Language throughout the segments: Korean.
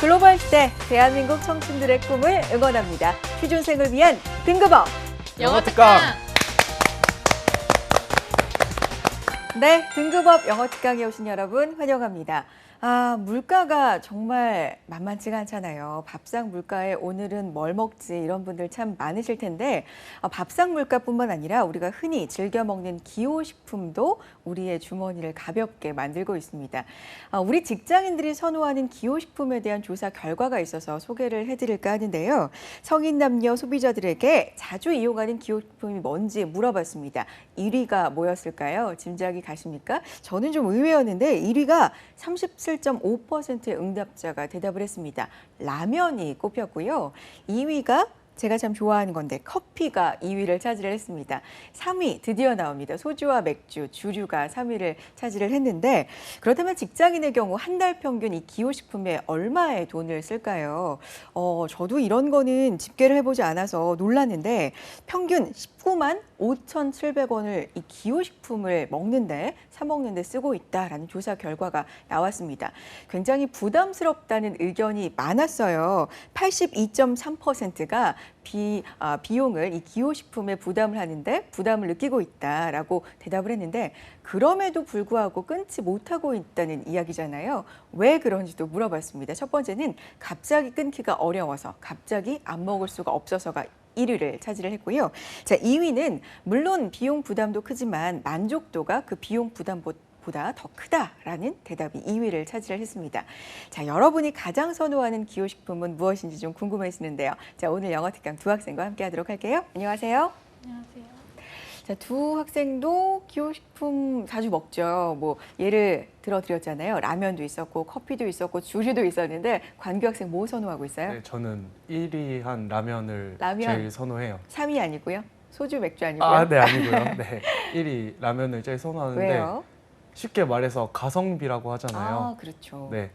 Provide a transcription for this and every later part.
글로벌 시대 대한민국 청춘들의 꿈을 응원합니다. 취준생을 위한 등급업 영어 특강. 네, 등급업 영어 특강에 오신 여러분 환영합니다. 물가가 정말 만만치가 않잖아요. 밥상 물가에 오늘은 뭘 먹지 이런 분들 참 많으실 텐데 밥상 물가뿐만 아니라 우리가 흔히 즐겨 먹는 기호식품도 우리의 주머니를 가볍게 만들고 있습니다. 우리 직장인들이 선호하는 기호식품에 대한 조사 결과가 있어서 소개를 해드릴까 하는데요. 성인 남녀 소비자들에게 자주 이용하는 기호식품이 뭔지 물어봤습니다. 1위가 뭐였을까요? 짐작이 가십니까? 저는 좀 의외였는데 1위가 37.5%의 응답자가 대답을 했습니다. 라면이 꼽혔고요. 2위가 제가 참 좋아하는 건데 커피가 2위를 차지를 했습니다. 3위 드디어 나옵니다. 소주와 맥주, 주류가 3위를 차지를 했는데 그렇다면 직장인의 경우 한 달 평균 이 기호식품에 얼마의 돈을 쓸까요? 저도 이런 거는 집계를 해보지 않아서 놀랐는데 평균 19만 5,700원을 이 기호식품을 사 먹는데 쓰고 있다라는 조사 결과가 나왔습니다. 굉장히 부담스럽다는 의견이 많았어요. 82.3%가 비용을 이 기호식품에 부담을 하는데 부담을 느끼고 있다라고 대답을 했는데 그럼에도 불구하고 끊지 못하고 있다는 이야기잖아요. 왜 그런지도 물어봤습니다. 첫 번째는 갑자기 끊기가 어려워서 갑자기 안 먹을 수가 없어서가 1위를 차지를 했고요. 자, 2위는 물론 비용 부담도 크지만 만족도가 그 비용 부담보다 더 크다라는 대답이 2위를 차지를 했습니다. 자, 여러분이 가장 선호하는 기호식품은 무엇인지 좀 궁금해지는데요. 자, 오늘 영어 특강 두 학생과 함께 하도록 할게요. 안녕하세요. 안녕하세요. 자, 두 학생도 기호식품 자주 먹죠. 뭐 예를 들어드렸잖아요. 라면도 있었고 커피도 있었고 주류도 있었는데 관규 학생 뭐 선호하고 있어요? 네, 저는 1위 한 라면을 제일 선호해요. 3위 아니고요? 소주, 맥주 아니고요? 네, 아니고요. 네, 1위 라면을 제일 선호하는데 왜요? 쉽게 말해서 가성비라고 하잖아요. 그렇죠. 네,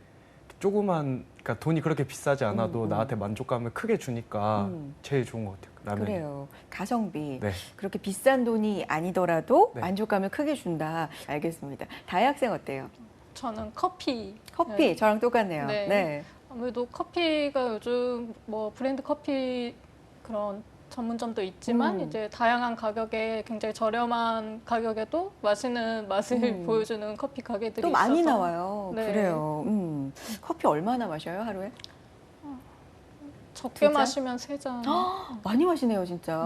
그러니까 돈이 그렇게 비싸지 않아도 나한테 만족감을 크게 주니까 제일 좋은 것 같아요. 라면이. 그래요. 가성비. 네. 그렇게 비싼 돈이 아니더라도 네. 만족감을 크게 준다. 알겠습니다. 다혜 학생 어때요? 저는 커피. 커피. 네. 저랑 똑같네요. 네. 아무래도 커피가 요즘 뭐 브랜드 커피 그런 전문점도 있지만 이제 다양한 가격에 굉장히 저렴한 가격에도 맛있는 맛을 보여주는 커피 가게들이 또 많이 있어서. 나와요. 네. 그래요. 커피 얼마나 마셔요, 하루에? 적게 두 잔? 마시면 3잔. 많이 마시네요, 진짜.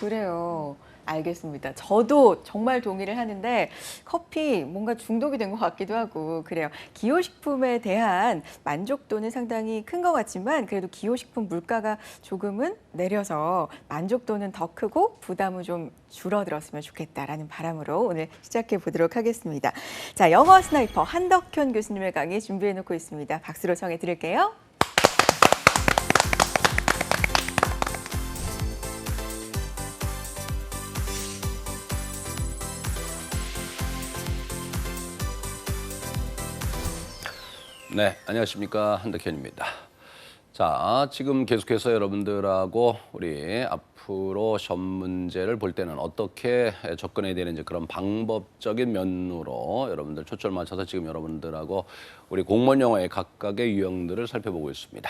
그래요. 알겠습니다. 저도 정말 동의를 하는데 커피 뭔가 중독이 된 것 같기도 하고 그래요. 기호식품에 대한 만족도는 상당히 큰 것 같지만 그래도 기호식품 물가가 조금은 내려서 만족도는 더 크고 부담은 좀 줄어들었으면 좋겠다라는 바람으로 오늘 시작해 보도록 하겠습니다. 자, 영어 스나이퍼 한덕현 교수님의 강의 준비해 놓고 있습니다. 박수로 청해 드릴게요. 네, 안녕하십니까. 한덕현입니다. 자, 지금 계속해서 여러분들하고 우리 앞으로 시험 문제를 볼 때는 어떻게 접근해야 되는지 그런 방법적인 면으로 여러분들 초점을 맞춰서 지금 여러분들하고 우리 공무원 영어의 각각의 유형들을 살펴보고 있습니다.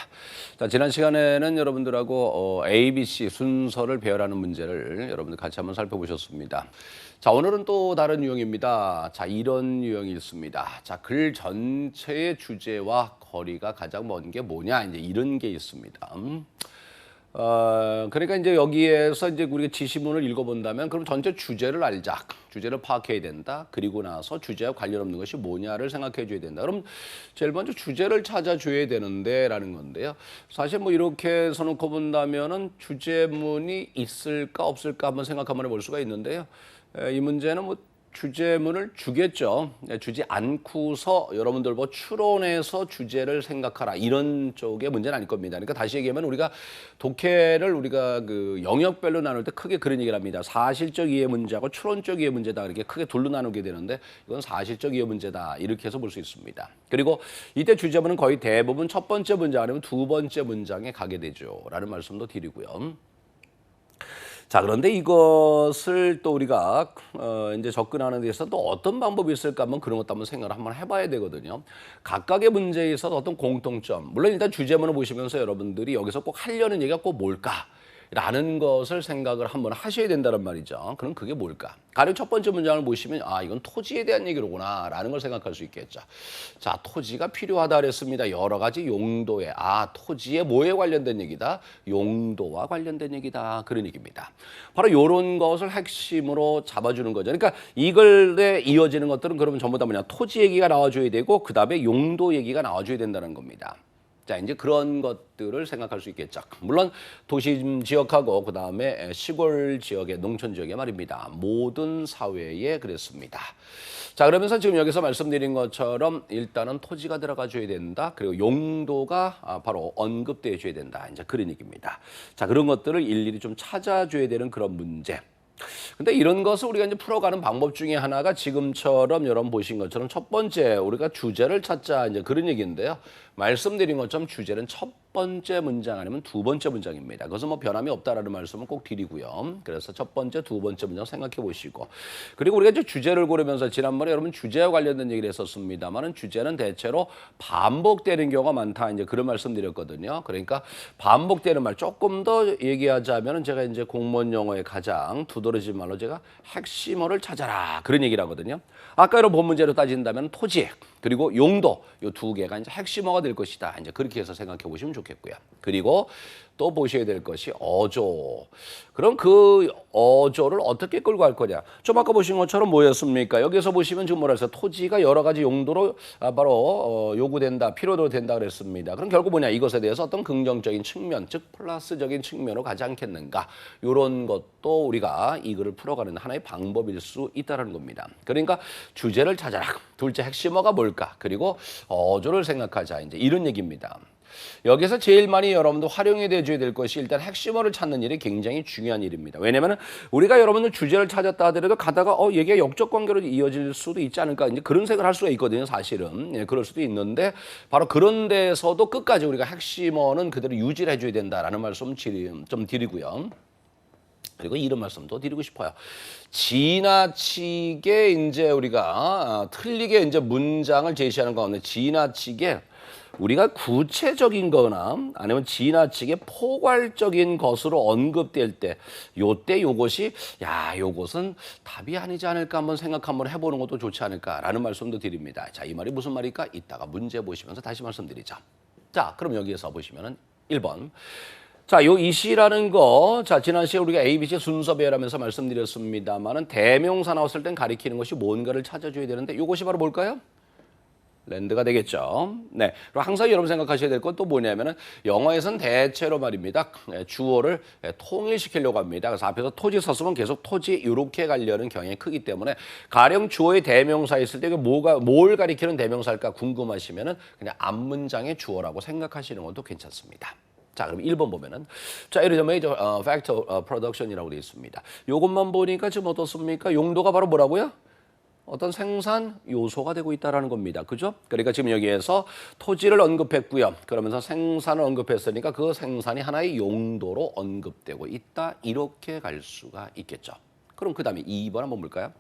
자, 지난 시간에는 여러분들하고 ABC 순서를 배열하는 문제를 여러분들 같이 한번 살펴보셨습니다. 자, 오늘은 또 다른 유형입니다. 자, 이런 유형이 있습니다. 자, 글 전체의 주제와 거리가 가장 먼 게 뭐냐, 이제 이런 게 있습니다. 그러니까 이제 여기에서 이제 우리가 지시문을 읽어본다면 그럼 전체 주제를 알자. 주제를 파악해야 된다. 그리고 나서 주제와 관련 없는 것이 뭐냐를 생각해 줘야 된다. 그럼 제일 먼저 주제를 찾아줘야 되는데 라는 건데요. 사실 뭐 이렇게 써놓고 본다면은 주제문이 있을까 없을까 한번 생각 한번 해볼 수가 있는데요. 이 문제는 뭐 주제문을 주겠죠. 주지 않고서 여러분들 뭐 추론해서 주제를 생각하라 이런 쪽의 문제는 아닐 겁니다. 그러니까 다시 얘기하면 우리가 독해를 우리가 그 영역별로 나눌 때 크게 그런 얘기를 합니다. 사실적 이해 문제하고 추론적 이해 문제다 이렇게 크게 둘로 나누게 되는데 이건 사실적 이해 문제다 이렇게 해서 볼 수 있습니다. 그리고 이때 주제문은 거의 대부분 첫 번째 문장 아니면 두 번째 문장에 가게 되죠. 라는 말씀도 드리고요. 자, 그런데 이것을 또 우리가 이제 접근하는 데 있어서 또 어떤 방법이 있을까 한번 그런 것도 한번 생각을 한번 해봐야 되거든요. 각각의 문제에 있어서 어떤 공통점, 물론 일단 주제문을 보시면서 여러분들이 여기서 꼭 하려는 얘기가 꼭 뭘까? 라는 것을 생각을 한번 하셔야 된다는 말이죠. 그럼 그게 뭘까? 가령 첫 번째 문장을 보시면 아, 이건 토지에 대한 얘기로구나 라는 걸 생각할 수 있겠죠. 자, 토지가 필요하다 그랬습니다. 여러 가지 용도에, 아, 토지에 뭐에 관련된 얘기다? 용도와 관련된 얘기다. 그런 얘기입니다. 바로 이런 것을 핵심으로 잡아주는 거죠. 그러니까 이걸에 이어지는 것들은 그러면 전부 다 뭐냐? 토지 얘기가 나와줘야 되고 그 다음에 용도 얘기가 나와줘야 된다는 겁니다. 자, 이제 그런 것들을 생각할 수 있겠죠. 물론 도심 지역하고 그 다음에 시골 지역의 농촌 지역에 말입니다. 모든 사회에 그랬습니다. 자, 그러면서 지금 여기서 말씀드린 것처럼 일단은 토지가 들어가 줘야 된다. 그리고 용도가 바로 언급돼 줘야 된다. 이제 그런 얘기입니다. 자, 그런 것들을 일일이 좀 찾아줘야 되는 그런 문제. 근데 이런 것을 우리가 이제 풀어가는 방법 중에 하나가 지금처럼 여러분 보신 것처럼 첫 번째 우리가 주제를 찾자 이제 그런 얘기인데요. 말씀드린 것처럼 주제는 첫 번째 문장 아니면 두 번째 문장입니다. 그것은 뭐 변함이 없다라는 말씀을 꼭 드리고요. 그래서 첫 번째, 두 번째 문장 생각해 보시고 그리고 우리가 이제 주제를 고르면서 지난번에 여러분 주제와 관련된 얘기를 했었습니다만은 주제는 대체로 반복되는 경우가 많다 이제 그런 말씀드렸거든요. 그러니까 반복되는 말 조금 더 얘기하자면은 제가 이제 공무원 영어의 가장 두드러진 말로 제가 핵심어를 찾아라 그런 얘기를 하거든요. 아까 여러분 본 문제로 따진다면 토지 그리고 용도 이 두 개가 이제 핵심어가 될 것이다. 이제 그렇게 해서 생각해 보시면 좋겠고요. 그리고 또 보셔야 될 것이 어조. 그럼 그 어조를 어떻게 끌고 갈 거냐? 좀 아까 보신 것처럼 뭐였습니까? 여기서 보시면 지금 뭐라 했어요? 토지가 여러 가지 용도로 바로 요구된다, 필요로 된다 그랬습니다. 그럼 결국 뭐냐? 이것에 대해서 어떤 긍정적인 측면, 즉 플러스적인 측면으로 가지 않겠는가? 이런 것도 우리가 이 글을 풀어가는 하나의 방법일 수 있다는 겁니다. 그러니까 주제를 찾아라. 둘째 핵심어가 뭘까? 그리고 어조를 생각하자. 이제 이런 얘기입니다. 여기서 제일 많이 여러분들 활용이 돼줘야 될 것이 일단 핵심어를 찾는 일이 굉장히 중요한 일입니다. 왜냐하면 우리가 여러분들 주제를 찾았다 하더라도 가다가 얘기가 역적 관계로 이어질 수도 있지 않을까 이제 그런 생각을 할 수가 있거든요. 사실은 예, 그럴 수도 있는데 바로 그런 데서도 끝까지 우리가 핵심어는 그대로 유지를 해줘야 된다라는 말씀 좀 드리고요. 그리고 이런 말씀도 드리고 싶어요. 지나치게 이제 우리가 틀리게 이제 문장을 제시하는 가운데 지나치게 우리가 구체적인 거나 아니면 지나치게 포괄적인 것으로 언급될 때 요때 요것이 요것은 답이 아니지 않을까 한번 생각 한번 해보는 것도 좋지 않을까라는 말씀도 드립니다. 자, 이 말이 무슨 말일까? 이따가 문제 보시면서 다시 말씀드리죠. 자, 그럼 여기에서 보시면은 1번. 자, 요 이시라는 거, 자, 지난 시간에 우리가 ABC 순서 배열하면서 말씀드렸습니다만은 대명사 나왔을 땐 가리키는 것이 뭔가를 찾아줘야 되는데 요것이 바로 뭘까요? 랜드가 되겠죠. 네. 그리고 항상 여러분 생각하셔야 될 건 또 뭐냐면은 영어에서는 대체로 말입니다. 주어를 통일시키려고 합니다. 그래서 앞에서 토지 썼으면 계속 토지 이렇게 가려는 경향이 크기 때문에 가령 주어의 대명사 있을 때 뭘 가리키는 대명사일까 궁금하시면은 그냥 앞문장의 주어라고 생각하시는 것도 괜찮습니다. 자, 그럼 1번 보면은 자, 이렇게 major factor production이라고 되어 있습니다. 요것만 보니까 지금 어떻습니까? 용도가 바로 뭐라고요? 어떤 생산 요소가 되고 있다는 겁니다. 그죠? 그러니까 지금 여기에서 토지를 언급했고요. 그러면서 생산을 언급했으니까 그 생산이 하나의 용도로 언급되고 있다. 이렇게 갈 수가 있겠죠. 그럼 그 다음에 2번 한번 볼까요?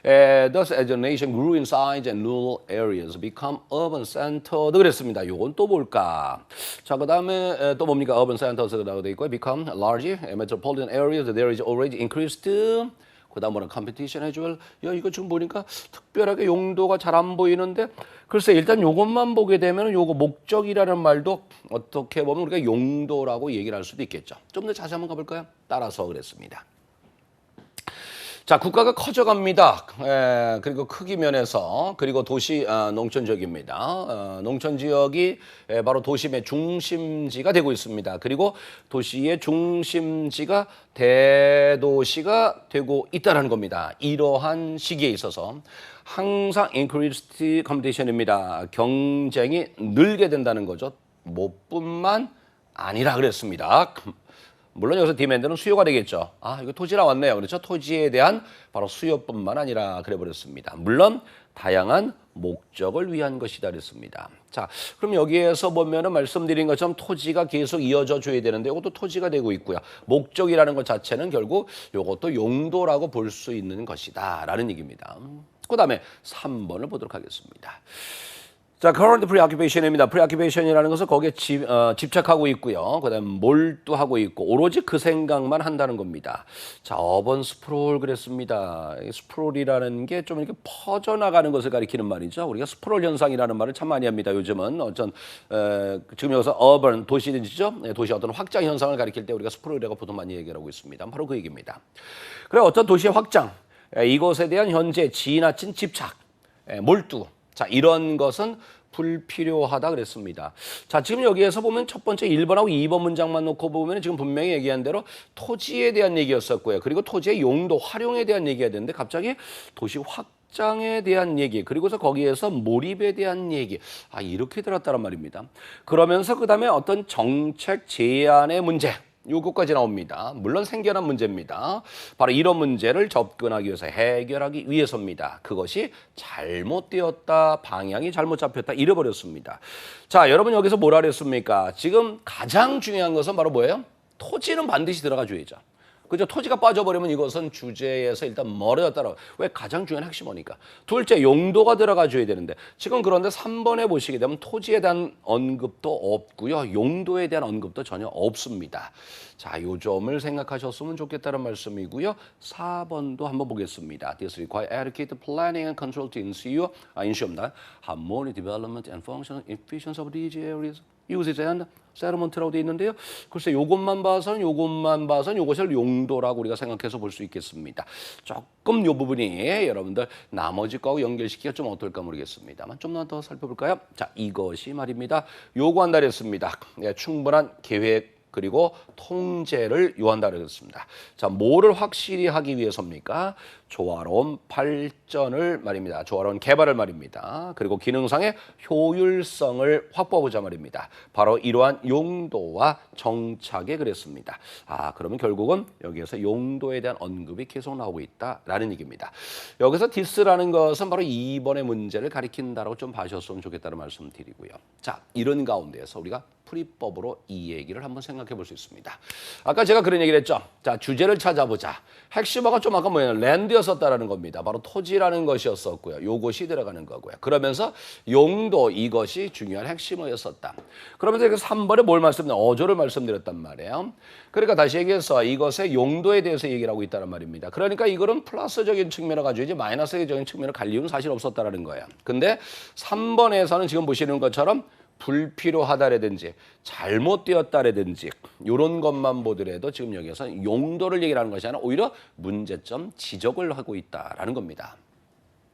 Thus as the nation grew in size and rural areas become urban centered 그랬습니다. 요건 또 볼까? 자, 그 다음에 또 뭡니까? urban centers라고 되어 있고요. become large metropolitan areas there is already increased 그 다음으로는 컴피티션 해줄 이거 지금 보니까 특별하게 용도가 잘 안 보이는데 글쎄 일단 요것만 보게 되면 요거 목적이라는 말도 어떻게 보면 우리가 용도라고 얘기를 할 수도 있겠죠. 좀 더 자세히 한번 가볼까요? 따라서 그랬습니다. 자, 국가가 커져갑니다. 그리고 크기 면에서 그리고 도시 농촌 지역입니다. 농촌 지역이 바로 도심의 중심지가 되고 있습니다. 그리고 도시의 중심지가 대도시가 되고 있다는 겁니다. 이러한 시기에 있어서 항상 increased competition입니다. 경쟁이 늘게 된다는 거죠. 뭐뿐만 아니라 그랬습니다. 물론 여기서 디맨드는 수요가 되겠죠. 이거 토지 나왔네요. 그렇죠? 토지에 대한 바로 수요뿐만 아니라 그래버렸습니다. 물론 다양한 목적을 위한 것이다 그랬습니다. 자, 그럼 여기에서 보면은 말씀드린 것처럼 토지가 계속 이어져 줘야 되는데 이것도 토지가 되고 있고요. 목적이라는 것 자체는 결국 이것도 용도라고 볼 수 있는 것이다라는 얘기입니다. 그다음에 3번을 보도록 하겠습니다. 자, current preoccupation입니다. preoccupation이라는 것은 거기에 집착하고 있고요. 그다음에 몰두하고 있고 오로지 그 생각만 한다는 겁니다. 자, 어번 스프롤 그랬습니다. 스프롤이라는 게 좀 이렇게 퍼져나가는 것을 가리키는 말이죠. 우리가 스프롤 현상이라는 말을 참 많이 합니다. 요즘은 지금 여기서 urban 도시죠. 도시 어떤 확장 현상을 가리킬 때 우리가 스프롤이라고 보통 많이 얘기하고 있습니다. 바로 그 얘기입니다. 그래 어떤 도시의 확장, 이것에 대한 현재 지나친 집착, 몰두. 자, 이런 것은 불필요하다 그랬습니다. 자, 지금 여기에서 보면 첫 번째 1번하고 2번 문장만 놓고 보면 지금 분명히 얘기한 대로 토지에 대한 얘기였었고요. 그리고 토지의 용도, 활용에 대한 얘기가 되는데 갑자기 도시 확장에 대한 얘기, 그리고서 거기에서 몰입에 대한 얘기. 아, 이렇게 들었다란 말입니다. 그러면서 그다음에 어떤 정책 제안의 문제. 요것까지 나옵니다. 물론 생겨난 문제입니다. 바로 이런 문제를 접근하기 위해서 해결하기 위해서입니다. 그것이 잘못되었다, 방향이 잘못 잡혔다, 잃어버렸습니다. 자, 여러분 여기서 뭐라 그랬습니까? 지금 가장 중요한 것은 바로 뭐예요? 토지는 반드시 들어가 줘야죠. 그죠? 토지가 빠져버리면 이것은 주제에서 일단 멀어졌다라고. 왜? 가장 중요한 핵심어니까. 둘째, 용도가 들어가 줘야 되는데 지금 그런데 3번에 보시게 되면 토지에 대한 언급도 없고요. 용도에 대한 언급도 전혀 없습니다. 자, 요 점을 생각하셨으면 좋겠다는 말씀이고요. 4번도 한번 보겠습니다. This requires adequate planning and control to ensure harmonious development and functional efficiency of these areas. uses and settlement라고 되어 있는데요. 글쎄 요것만 봐서는 요것을 용도라고 우리가 생각해서 볼 수 있겠습니다. 조금 요 부분이 여러분들 나머지 거하고 연결시키기가 좀 어떨까 모르겠습니다만 좀만 더 살펴볼까요? 자, 이것이 말입니다. 요구한다 그랬습니다. 충분한 계획 그리고 통제를 요한다 그랬습니다. 자, 뭐를 확실히 하기 위해서입니까? 조화로운 발전을 말입니다. 조화로운 개발을 말입니다. 그리고 기능상의 효율성을 확보하고자 말입니다. 바로 이러한 용도와 정착에 그랬습니다. 아, 그러면 결국은 여기에서 용도에 대한 언급이 계속 나오고 있다라는 얘기입니다. 여기서 디스라는 것은 바로 2번의 문제를 가리킨다라고 좀 봐주셨으면 좋겠다는 말씀 드리고요. 자, 이런 가운데에서 우리가 풀이법으로 이 얘기를 한번 생각해 볼 수 있습니다. 아까 제가 그런 얘기를 했죠. 자, 주제를 찾아보자. 핵심어가 좀 아까 뭐예요? 랜드였었다라는 겁니다. 바로 토지라는 것이었었고요. 요것이 들어가는 거고요. 그러면서 용도, 이것이 중요한 핵심어였었다. 그러면서 3번에 뭘 어조를 말씀드렸단 말이에요. 그러니까 다시 얘기해서 이것의 용도에 대해서 얘기를 하고 있다는 말입니다. 그러니까 이거는 플러스적인 측면을 가지고 이제 마이너스적인 측면을 갈 이유는 사실 없었다라는 거예요. 근데 3번에서는 지금 보시는 것처럼 불필요하다라든지 잘못되었다라든지 이런 것만 보더라도 지금 여기서 용도를 얘기를 하는 것이 아니라 오히려 문제점 지적을 하고 있다라는 겁니다.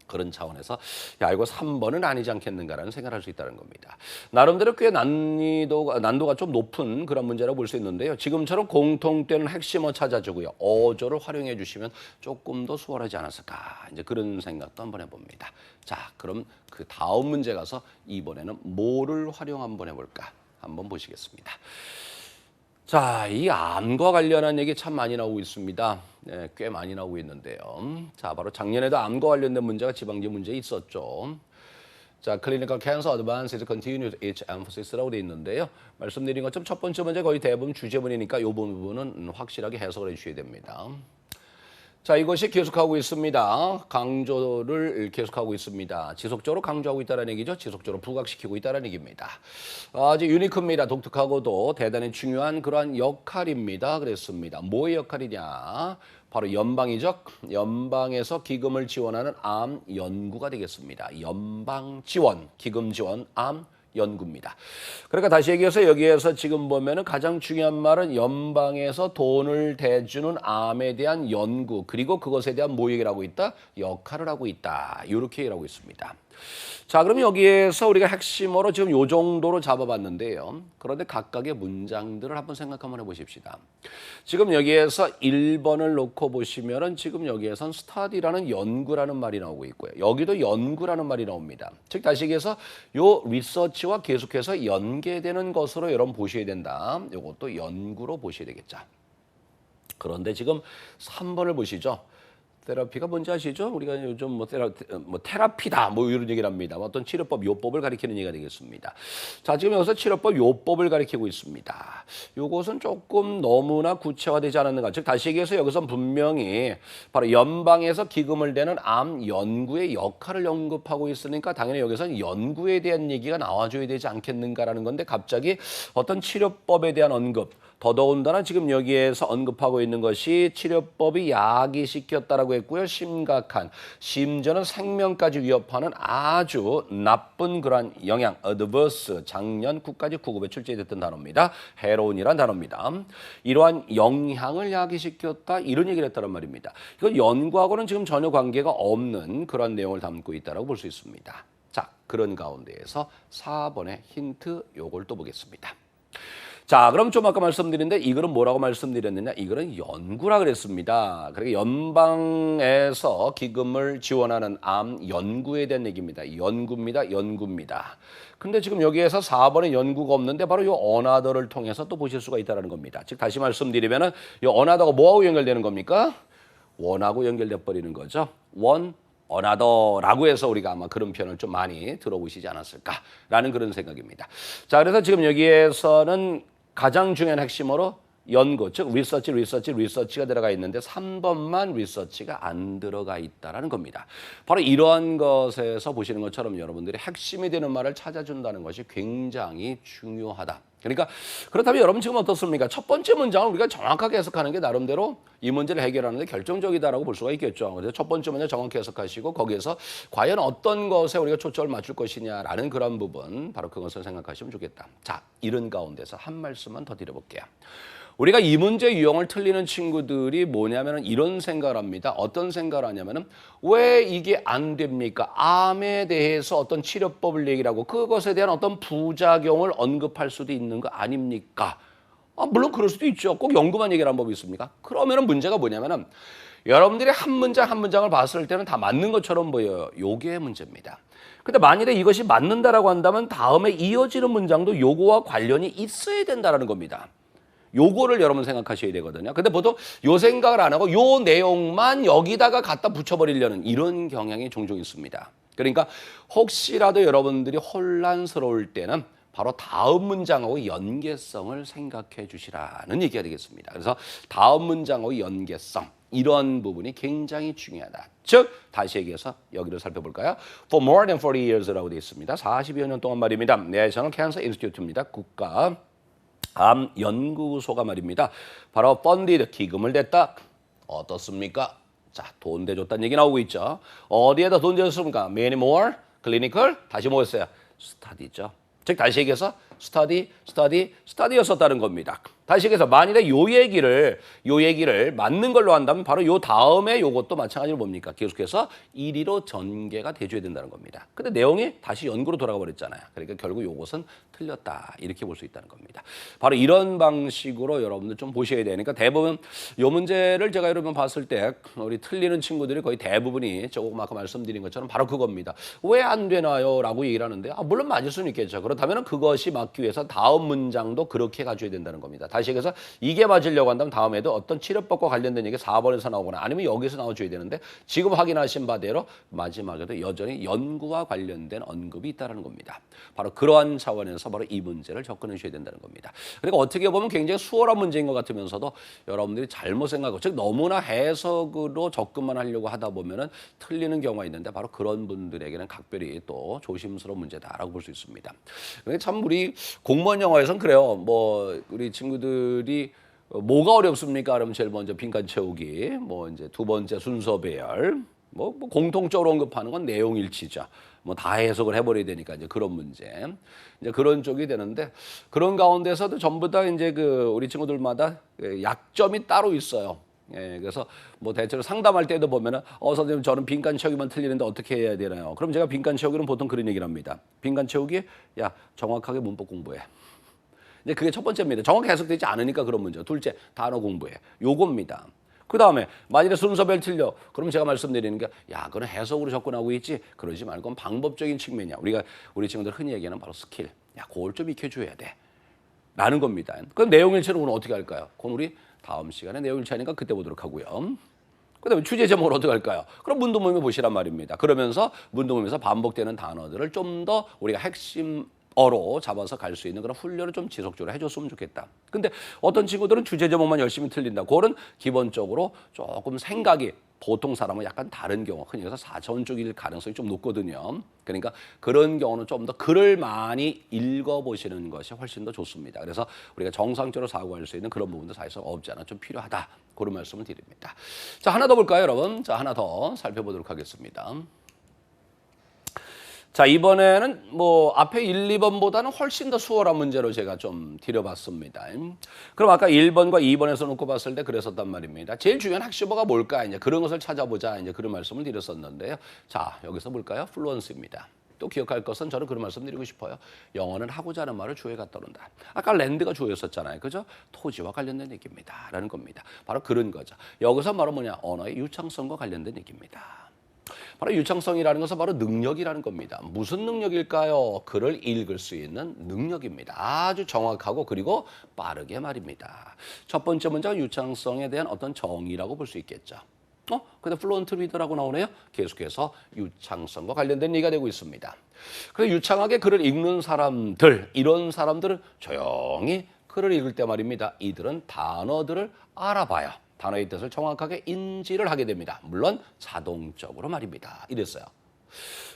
그런 차원에서 야, 이거 3번은 아니지 않겠는가라는 생각을 할 수 있다는 겁니다. 나름대로 꽤 난도가 좀 높은 그런 문제라고 볼 수 있는데요. 지금처럼 공통되는 핵심어 찾아주고요. 어조를 활용해 주시면 조금 더 수월하지 않았을까. 이제 그런 생각도 한번 해봅니다. 자, 그럼 그 다음 문제 가서 이번에는 뭐를 활용 한번 해볼까. 한번 보시겠습니다. 자, 이 암과 관련한 얘기 참 많이 나오고 있습니다. 네, 꽤 많이 나오고 있는데요. 자, 바로 작년에도 암과 관련된 문제가 지방지 문제에 있었죠. 자, Clinical Cancer Advances Continued Its Emphasis라고 되어 있는데요. 말씀드린 것처럼 첫 번째 문제 거의 대부분 주제문이니까 이 부분은 확실하게 해석을 해주셔야 됩니다. 자, 이것이 계속하고 있습니다. 강조를 계속하고 있습니다. 지속적으로 강조하고 있다는 얘기죠. 지속적으로 부각시키고 있다는 얘기입니다. 아주 유니크입니다. 독특하고도 대단히 중요한 그러한 역할입니다. 그랬습니다. 뭐의 역할이냐? 바로 연방이죠. 연방에서 기금을 지원하는 암 연구가 되겠습니다. 연방 지원, 기금 지원, 암 연구입니다. 그러니까 다시 얘기해서 여기에서 지금 보면은 가장 중요한 말은 연방에서 돈을 대주는 암에 대한 연구 그리고 그것에 대한 뭐 얘기를 하고 있다? 역할을 하고 있다. 이렇게 얘기를 하고 있습니다. 자, 그럼 여기에서 우리가 핵심어로 지금 요 정도로 잡아봤는데요. 그런데 각각의 문장들을 한번 생각 한번 해보십시다. 지금 여기에서 1번을 놓고 보시면은 지금 여기에선 study라는 연구라는 말이 나오고 있고요. 여기도 연구라는 말이 나옵니다. 즉 다시 얘기해서 요 리서치와 계속해서 연계되는 것으로 여러분 보셔야 된다. 요것도 연구로 보셔야 되겠죠. 그런데 지금 3번을 보시죠. 테라피가 뭔지 아시죠? 우리가 요즘 뭐 테라피다 뭐 이런 얘기를 합니다. 어떤 치료법, 요법을 가리키는 얘기가 되겠습니다. 자, 지금 여기서 치료법, 요법을 가리키고 있습니다. 요것은 조금 너무나 구체화되지 않았는가. 즉 다시 얘기해서 여기서 분명히 바로 연방에서 기금을 대는 암 연구의 역할을 언급하고 있으니까 당연히 여기서는 연구에 대한 얘기가 나와줘야 되지 않겠는가라는 건데 갑자기 어떤 치료법에 대한 언급, 더더군다나 지금 여기에서 언급하고 있는 것이 치료법이 야기시켰다라고 했고요. 심각한, 심지어는 생명까지 위협하는 아주 나쁜 그러한 영향, adverse, 작년 국가지 구급에 출제됐던 단어입니다. 헤로인이란 단어입니다. 이러한 영향을 야기시켰다 이런 얘기를 했다는 말입니다. 이건 연구하고는 지금 전혀 관계가 없는 그런 내용을 담고 있다고 볼 수 있습니다. 자, 그런 가운데에서 4번의 힌트 요걸 또 보겠습니다. 자, 그럼 좀 아까 말씀드렸는데 이거는 뭐라고 말씀드렸느냐? 이거는 연구라 그랬습니다. 그러니까 연방에서 기금을 지원하는 암 연구에 대한 얘기입니다. 연구입니다. 근데 지금 여기에서 4번에 연구가 없는데 바로 이 어나더를 통해서 또 보실 수가 있다는 겁니다. 즉 다시 말씀드리면은 이 어나더가 뭐하고 연결되는 겁니까? 원하고 연결돼 버리는 거죠. 원 어나더라고 해서 우리가 아마 그런 표현을 좀 많이 들어보시지 않았을까라는 그런 생각입니다. 자, 그래서 지금 여기에서는 가장 중요한 핵심으로 연구, 즉 리서치가 들어가 있는데 3번만 리서치가 안 들어가 있다라는 겁니다. 바로 이러한 것에서 보시는 것처럼 여러분들이 핵심이 되는 말을 찾아준다는 것이 굉장히 중요하다. 그러니까 그렇다면 여러분 지금 어떻습니까? 첫 번째 문장을 우리가 정확하게 해석하는 게 나름대로 이 문제를 해결하는 데 결정적이다라고 볼 수가 있겠죠. 그래서 첫 번째 문제 정확히 해석하시고 거기에서 과연 어떤 것에 우리가 초점을 맞출 것이냐라는 그런 부분, 바로 그것을 생각하시면 좋겠다. 자, 이런 가운데서 한 말씀만 더 드려볼게요. 우리가 이 문제 유형을 틀리는 친구들이 뭐냐면 이런 생각을 합니다. 어떤 생각을 하냐면은 왜 이게 안 됩니까? 암에 대해서 어떤 치료법을 얘기를 하고 그것에 대한 어떤 부작용을 언급할 수도 있는 거 아닙니까? 물론 그럴 수도 있죠. 꼭 연구만 얘기하는 법이 있습니까? 그러면은 문제가 뭐냐면은 여러분들이 한 문장 한 문장을 봤을 때는 다 맞는 것처럼 보여요. 요게 문제입니다. 근데 만일에 이것이 맞는다라고 한다면 다음에 이어지는 문장도 요거와 관련이 있어야 된다는 겁니다. 요거를 여러분 생각하셔야 되거든요. 근데 보통 요 생각을 안 하고 요 내용만 여기다가 갖다 붙여버리려는 이런 경향이 종종 있습니다. 그러니까 혹시라도 여러분들이 혼란스러울 때는 바로 다음 문장하고 연계성을 생각해 주시라는 얘기가 되겠습니다. 그래서 다음 문장하고 연계성, 이런 부분이 굉장히 중요하다. 즉 다시 얘기해서 여기를 살펴볼까요? For more than 40 years라고 되어 있습니다. 40여 년 동안 말입니다. 내셔널 캔서 인스티튜트입니다. 국가 암 연구소가 말입니다. 바로 funded, 기금을 댔다. 어떻습니까? 자, 돈 대줬다는 얘기 나오고 있죠. 어디에다 돈 대줬습니까? Many more clinical, 다시 뭐였어요? 스타디죠. 즉 다시 얘기해서 스타디였었다는 겁니다. 다시 얘기해서 만일에 요 얘기를 맞는 걸로 한다면 바로 요 다음에 요것도 마찬가지로 뭡니까? 계속해서 1위로 전개가 돼줘야 된다는 겁니다. 근데 내용이 다시 연구로 돌아가 버렸잖아요. 그러니까 결국 요것은 틀렸다. 이렇게 볼 수 있다는 겁니다. 바로 이런 방식으로 여러분들 좀 보셔야 되니까 대부분 요 문제를 제가 여러분 봤을 때 우리 틀리는 친구들이 거의 대부분이 조금 아까 말씀드린 것처럼 바로 그겁니다. 왜 안 되나요? 라고 얘기를 하는데 물론 맞을 수는 있겠죠. 그렇다면 그것이 맞기 위해서 다음 문장도 그렇게 가져야 된다는 겁니다. 다시 얘기해서 이게 맞으려고 한다면 다음에도 어떤 치료법과 관련된 얘기 4번에서 나오거나 아니면 여기서 나와줘야 되는데 지금 확인하신 바대로 마지막에도 여전히 연구와 관련된 언급이 있다는 겁니다. 바로 그러한 차원에서 바로 이 문제를 접근해 주셔야 된다는 겁니다. 그러니까 어떻게 보면 굉장히 수월한 문제인 것 같으면서도 여러분들이 잘못 생각하고 즉 너무나 해석으로 접근만 하려고 하다 보면은 틀리는 경우가 있는데 바로 그런 분들에게는 각별히 또 조심스러운 문제다라고 볼 수 있습니다. 그러니까 참 우리 공무원 영어에서는 그래요. 뭐 우리 친구들이 뭐가 어렵습니까? 그러면 제일 먼저 빈칸 채우기, 뭐 이제 두 번째 순서 배열, 뭐 공통적으로 언급하는 건 내용 일치죠. 뭐 다 해석을 해버려야 되니까 이제 그런 문제, 이제 그런 쪽이 되는데 그런 가운데서도 전부 다 이제 그 우리 친구들마다 약점이 따로 있어요. 예, 그래서 뭐 대체로 상담할 때도 보면은 선생님 저는 빈칸 채우기만 틀리는데 어떻게 해야 되나요? 그럼 제가 빈칸 채우기는 보통 그런 얘기를 합니다. 빈칸 채우기, 야 정확하게 문법 공부해. 이제 그게 첫 번째입니다. 정확히 해석되지 않으니까 그런 문제. 둘째, 단어 공부해. 요겁니다. 그 다음에 만일에 순서별 틀려. 그럼 제가 말씀드리는 게 야, 그건 해석으로 접근하고 있지. 그러지 말고 그건 방법적인 측면이야. 우리 친구들 흔히 얘기하는 바로 스킬. 야, 그걸 좀 익혀줘야 돼. 라는 겁니다. 그럼 내용 일치는 오늘 어떻게 할까요? 그건 우리 다음 시간에 내용 일치하니까 그때 보도록 하고요. 그다음에 주제 제목을 어떻게 할까요? 그럼 문도 모임에 보시란 말입니다. 그러면서 문도 모임에서 반복되는 단어들을 좀 더 우리가 핵심어로 잡아서 갈 수 있는 그런 훈련을 좀 지속적으로 해줬으면 좋겠다. 근데 어떤 친구들은 주제 제목만 열심히 틀린다. 그거는 기본적으로 조금 생각이 보통 사람은 약간 다른 경우, 흔히 해서 4차원적일 가능성이 좀 높거든요. 그러니까 그런 경우는 좀 더 글을 많이 읽어보시는 것이 훨씬 더 좋습니다. 그래서 우리가 정상적으로 사고할 수 있는 그런 부분도 사실상 없지 않아 좀 필요하다. 그런 말씀을 드립니다. 자, 하나 더 볼까요, 여러분? 자, 하나 더 살펴보도록 하겠습니다. 자, 이번에는 뭐 앞에 1, 2번보다는 훨씬 더 수월한 문제로 제가 좀 드려봤습니다. 그럼 아까 1번과 2번에서 놓고 봤을 때 그랬었단 말입니다. 제일 중요한 학습어가 뭘까? 이제 그런 것을 찾아보자. 이제 그런 말씀을 드렸었는데요. 자, 여기서 볼까요? 플루언스입니다. 또 기억할 것은 저는 그런 말씀 드리고 싶어요. 영어는 하고자 하는 말을 주어에 갖다 놓는다. 아까 랜드가 주어였었잖아요. 그죠? 토지와 관련된 얘기입니다. 라는 겁니다. 바로 그런 거죠. 여기서 바로 뭐냐? 언어의 유창성과 관련된 얘기입니다. 바로 유창성이라는 것은 바로 능력이라는 겁니다. 무슨 능력일까요? 글을 읽을 수 있는 능력입니다. 아주 정확하고 그리고 빠르게 말입니다. 첫 번째 문제가 유창성에 대한 어떤 정의라고 볼 수 있겠죠. 근데 플루언트 리더라고 나오네요. 계속해서 유창성과 관련된 얘기가 되고 있습니다. 그래서 유창하게 글을 읽는 사람들, 이런 사람들은 조용히 글을 읽을 때 말입니다. 이들은 단어들을 알아봐요. 단어의 뜻을 정확하게 인지를 하게 됩니다. 물론 자동적으로 말입니다. 이랬어요.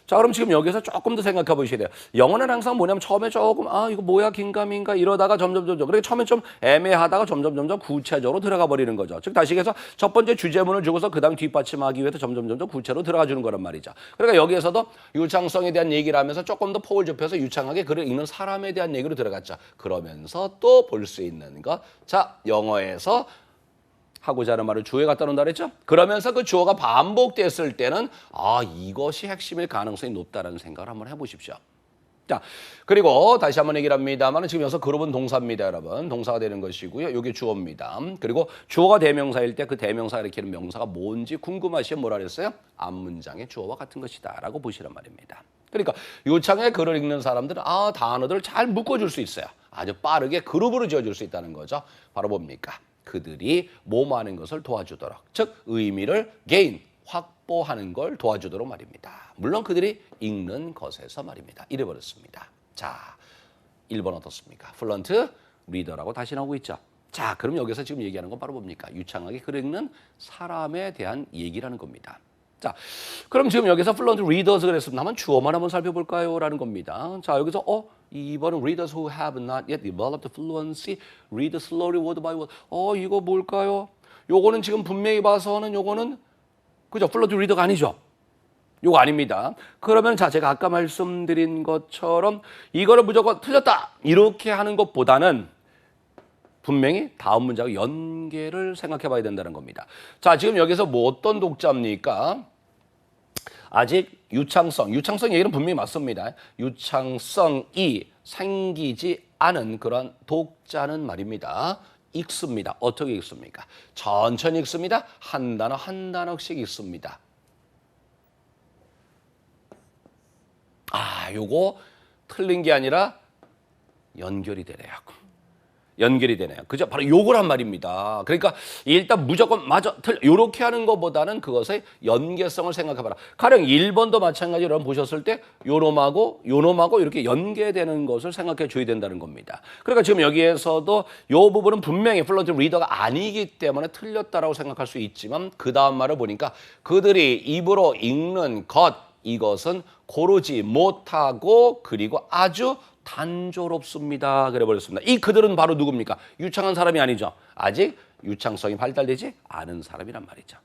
자, 그럼 지금 여기서 조금 더 생각해 보셔야 돼요. 영어는 항상 뭐냐면 처음에 조금 이거 뭐야 긴가민가 이러다가 점점 그러니까 처음에 좀 애매하다가 점점 구체적으로 들어가 버리는 거죠. 즉 다시 얘기해서 첫 번째 주제문을 주고서 그다음 뒷받침하기 위해서 점점 구체로 들어가 주는 거란 말이죠. 그러니까 여기에서도 유창성에 대한 얘기를 하면서 조금 더 폭을 좁혀서 유창하게 글을 읽는 사람에 대한 얘기로 들어갔죠. 그러면서 또 볼 수 있는 것. 자, 영어에서 하고자 하는 말을 주어에 갖다 놓는다 그랬죠? 그러면서 그 주어가 반복됐을 때는 이것이 핵심일 가능성이 높다는 생각을 한번 해보십시오. 자, 그리고 다시 한번 얘기를 합니다만 지금 여기서 그룹은 동사입니다, 여러분. 동사가 되는 것이고요. 이게 주어입니다. 그리고 주어가 대명사일 때 그 대명사가 일으키는 명사가 뭔지 궁금하시면 뭐라 그랬어요? 앞문장의 주어와 같은 것이다 라고 보시란 말입니다. 그러니까 유창하게 글을 읽는 사람들은 단어들을 잘 묶어줄 수 있어요. 아주 빠르게 그룹으로 지어줄 수 있다는 거죠. 바로 뭡니까? 그들이 뭐하는 것을 도와주도록, 즉 의미를 게인, 확보하는 걸 도와주도록 말입니다. 물론 그들이 읽는 것에서 말입니다. 이래버렸습니다. 자, 1번 어떻습니까? 플런트 리더라고 다시 나오고 있죠. 자, 그럼 여기서 지금 얘기하는 건 바로 뭡니까? 유창하게 글 읽는 사람에 대한 얘기라는 겁니다. 자, 그럼 지금 여기서 플루언트 리더스 그랬으면 한번 주어만 한번 살펴볼까요? 라는 겁니다. 자, 여기서 2번은 readers who have not yet developed fluency read slowly word by word. 이거 뭘까요? 요거는 지금 분명히 봐서는 요거는 그죠? 플루언트 리더가 아니죠? 요거 아닙니다. 그러면 자, 제가 아까 말씀드린 것처럼 이거를 무조건 틀렸다 이렇게 하는 것보다는 분명히 다음 문장과 연계를 생각해 봐야 된다는 겁니다. 자, 지금 여기서 뭐 어떤 독자입니까? 아직 유창성 얘기는 분명히 맞습니다. 유창성이 생기지 않은 그런 독자는 말입니다. 읽습니다. 어떻게 읽습니까? 천천히 읽습니다. 한 단어 한 단어씩 읽습니다. 요거 틀린 게 아니라 연결이 되네요. 그죠? 바로 요거란 말입니다. 그러니까 일단 무조건 맞아, 틀려. 요렇게 하는 것보다는 그것의 연계성을 생각해봐라. 가령 1번도 마찬가지로 여러분 보셨을 때 요놈하고 이렇게 연계되는 것을 생각해 줘야 된다는 겁니다. 그러니까 지금 여기에서도 요 부분은 분명히 플루언트 리더가 아니기 때문에 틀렸다라고 생각할 수 있지만 그 다음 말을 보니까 그들이 입으로 읽는 것, 이것은 고르지 못하고 그리고 아주 단조롭습니다. 그래 버렸습니다. 이 그들은 바로 누굽니까? 유창한 사람이 아니죠. 아직 유창성이 발달되지 않은 사람이란 말이죠.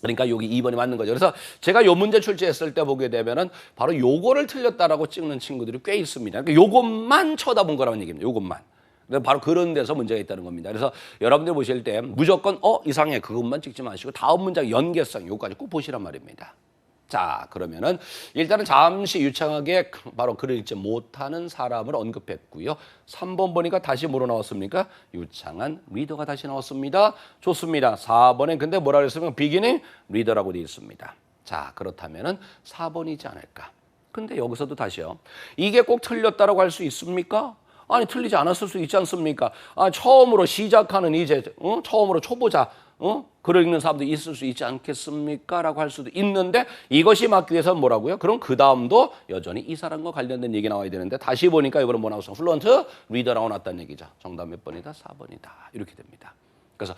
그러니까 여기 2번이 맞는 거죠. 그래서 제가 요 문제 출제했을 때 보게 되면은 바로 요거를 틀렸다라고 찍는 친구들이 꽤 있습니다. 그러니까 요것만 쳐다본 거라는 얘기입니다. 요것만. 바로 그런 데서 문제가 있다는 겁니다. 그래서 여러분들 보실 때 무조건 이상해 그것만 찍지 마시고 다음 문장 연계성 요까지 꼭 보시란 말입니다. 자, 그러면은 일단은 잠시 유창하게 바로 글을 읽지 못하는 사람을 언급했고요. 3번 보니까 다시 뭐로 나왔습니까? 유창한 리더가 다시 나왔습니다. 좋습니다. 4번엔 근데 뭐라 그랬습니까? 비기닝 리더라고 되어 있습니다. 자, 그렇다면은 4번이지 않을까? 근데 여기서도 다시요. 이게 꼭 틀렸다라고 할 수 있습니까? 아니, 틀리지 않았을 수 있지 않습니까? 처음으로 시작하는 처음으로 초보자 글을 읽는 사람도 있을 수 있지 않겠습니까? 라고 할 수도 있는데 이것이 맞기 위해서는 뭐라고요? 그럼 그 다음도 여전히 이 사람과 관련된 얘기 나와야 되는데 다시 보니까 이번에 뭐 나왔어? 플루언트 리더라고 나왔다는 얘기죠. 정답 몇 번이다? 4번이다. 이렇게 됩니다. 그래서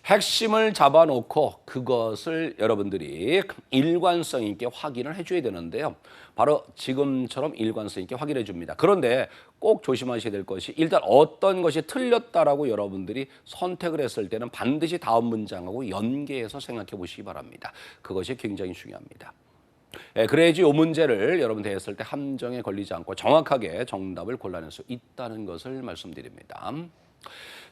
핵심을 잡아놓고 그것을 여러분들이 일관성 있게 확인을 해줘야 되는데요. 바로 지금처럼 일관성 있게 확인해 줍니다. 그런데 꼭 조심하셔야 될 것이 일단 어떤 것이 틀렸다라고 여러분들이 선택을 했을 때는 반드시 다음 문장하고 연계해서 생각해 보시기 바랍니다. 그것이 굉장히 중요합니다. 그래야지 이 문제를 여러분 대했을 때 함정에 걸리지 않고 정확하게 정답을 골라낼 수 있다는 것을 말씀드립니다.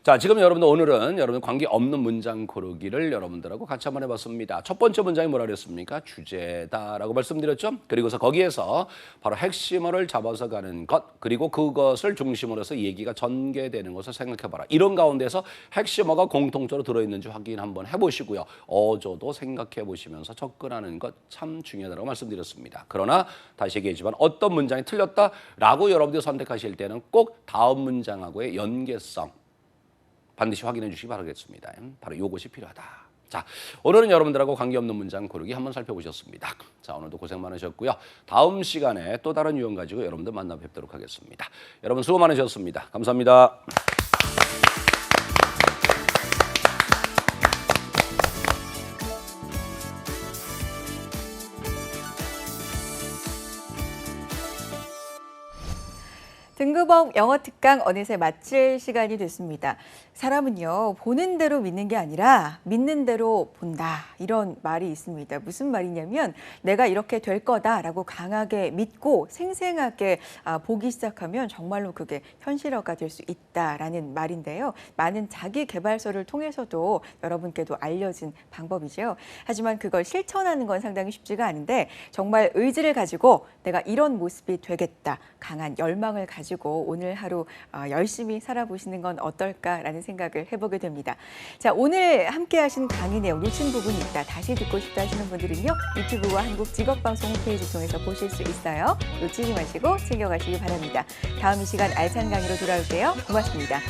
자, 지금 여러분들 오늘은 여러분 관계없는 문장 고르기를 여러분들하고 같이 한번 해봤습니다. 첫 번째 문장이 뭐라 그랬습니까? 주제다라고 말씀드렸죠. 그리고서 거기에서 바로 핵심어를 잡아서 가는 것, 그리고 그것을 중심으로 해서 얘기가 전개되는 것을 생각해봐라. 이런 가운데서 핵심어가 공통적으로 들어있는지 확인 한번 해보시고요. 어조도 생각해보시면서 접근하는 것 참 중요하다고 말씀드렸습니다. 그러나 다시 얘기하지만 어떤 문장이 틀렸다라고 여러분들이 선택하실 때는 꼭 다음 문장하고의 연계성 반드시 확인해 주시기 바라겠습니다. 바로 이것이 필요하다. 자, 오늘은 여러분들하고 관계없는 문장 고르기 한번 살펴보셨습니다. 자, 오늘도 고생 많으셨고요. 다음 시간에 또 다른 유형 가지고 여러분들 만나 뵙도록 하겠습니다. 여러분 수고 많으셨습니다. 감사합니다. 등급업 영어 특강 어느새 마칠 시간이 됐습니다. 사람은요, 보는 대로 믿는 게 아니라 믿는 대로 본다. 이런 말이 있습니다. 무슨 말이냐면 내가 이렇게 될 거다라고 강하게 믿고 생생하게 보기 시작하면 정말로 그게 현실화가 될 수 있다라는 말인데요. 많은 자기 개발서를 통해서도 여러분께도 알려진 방법이죠. 하지만 그걸 실천하는 건 상당히 쉽지가 않은데 정말 의지를 가지고 내가 이런 모습이 되겠다. 강한 열망을 가지고 오늘 하루 열심히 살아보시는 건 어떨까라는 생각을 해보게 됩니다. 자, 오늘 함께 하신 강의 내용 놓친 부분이 있다. 다시 듣고 싶다 하시는 분들은요. 유튜브와 한국직업방송 홈페이지 통해서 보실 수 있어요. 놓치지 마시고 챙겨가시기 바랍니다. 다음 이 시간 알찬 강의로 돌아올게요. 고맙습니다.